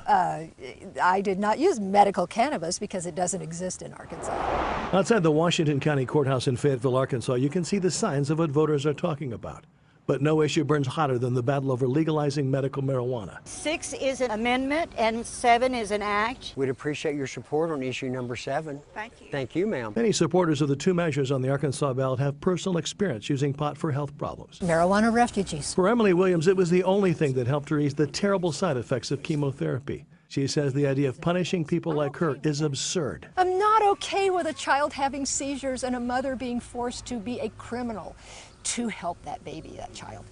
I did not use medical cannabis because it doesn't exist in Arkansas. Outside the Washington County Courthouse in Fayetteville, Arkansas, you can see the signs of what voters are talking about. But no issue burns hotter than the battle over legalizing medical marijuana. 6 is an amendment and 7 is an act. We'd appreciate your support on issue number 7. Thank you. Thank you, ma'am. Many supporters of the two measures on the Arkansas ballot have personal experience using pot for health problems. Marijuana refugees. For Emily Williams, it was the only thing that helped her ease the terrible side effects of chemotherapy. She says the idea of punishing people like her is absurd. I'm not okay with a child having seizures and a mother being forced to be a criminal to help that baby, that child.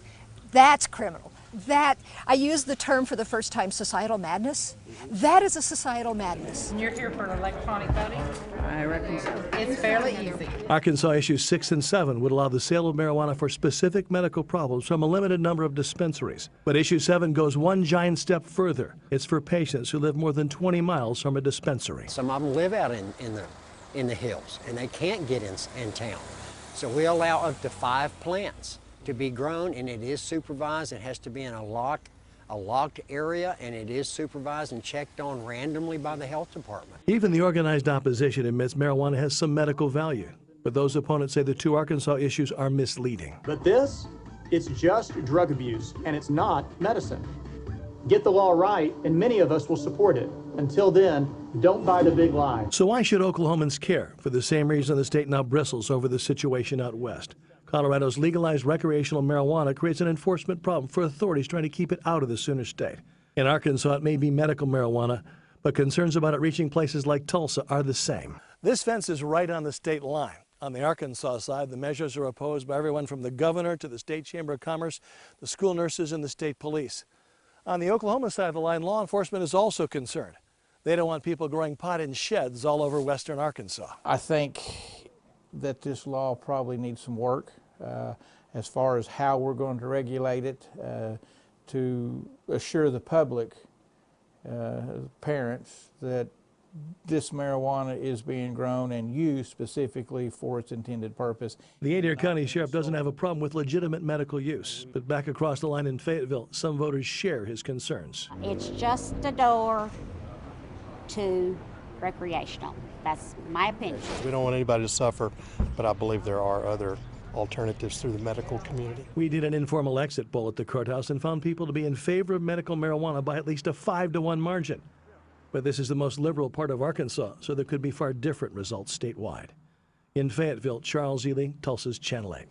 That's criminal. That, I used the term for the first time, societal madness. That is a societal madness. And you're here for electronic voting? I reckon so. It's fairly easy. Arkansas issues 6 and 7 would allow the sale of marijuana for specific medical problems from a limited number of dispensaries. But issue 7 goes one giant step further. It's for patients who live more than 20 miles from a dispensary. Some of them live out in the hills, and they can't get in town. So we allow up to 5 plants to be grown, and it is supervised. It has to be in a locked area, and it is supervised and checked on randomly by the health department. Even the organized opposition admits marijuana has some medical value, but those opponents say the two Arkansas issues are misleading. But this, it's just drug abuse, and it's not medicine. Get the law right, and many of us will support it. Until then, don't buy the big lie. So why should Oklahomans care? For the same reason the state now bristles over the situation out west. Colorado's legalized recreational marijuana creates an enforcement problem for authorities trying to keep it out of the Sooner State. In Arkansas, it may be medical marijuana, but concerns about it reaching places like Tulsa are the same. This fence is right on the state line. On the Arkansas side, the measures are opposed by everyone from the governor to the State Chamber of Commerce, the school nurses, and the state police. On the Oklahoma side of the line, law enforcement is also concerned. They don't want people growing pot in sheds all over western Arkansas. I think that this law probably needs some work as far as how we're going to regulate it to assure the public, parents, that this marijuana is being grown and used specifically for its intended purpose. The Adair County Sheriff doesn't have a problem with legitimate medical use, but back across the line in Fayetteville, some voters share his concerns. It's just a door to recreational. That's my opinion. We don't want anybody to suffer, but I believe there are other alternatives through the medical community. We did an informal exit poll at the courthouse and found people to be in favor of medical marijuana by at least a 5-to-1 margin. But this is the most liberal part of Arkansas, so there could be far different results statewide. In Fayetteville, Charles Ely, Tulsa's Channel 8.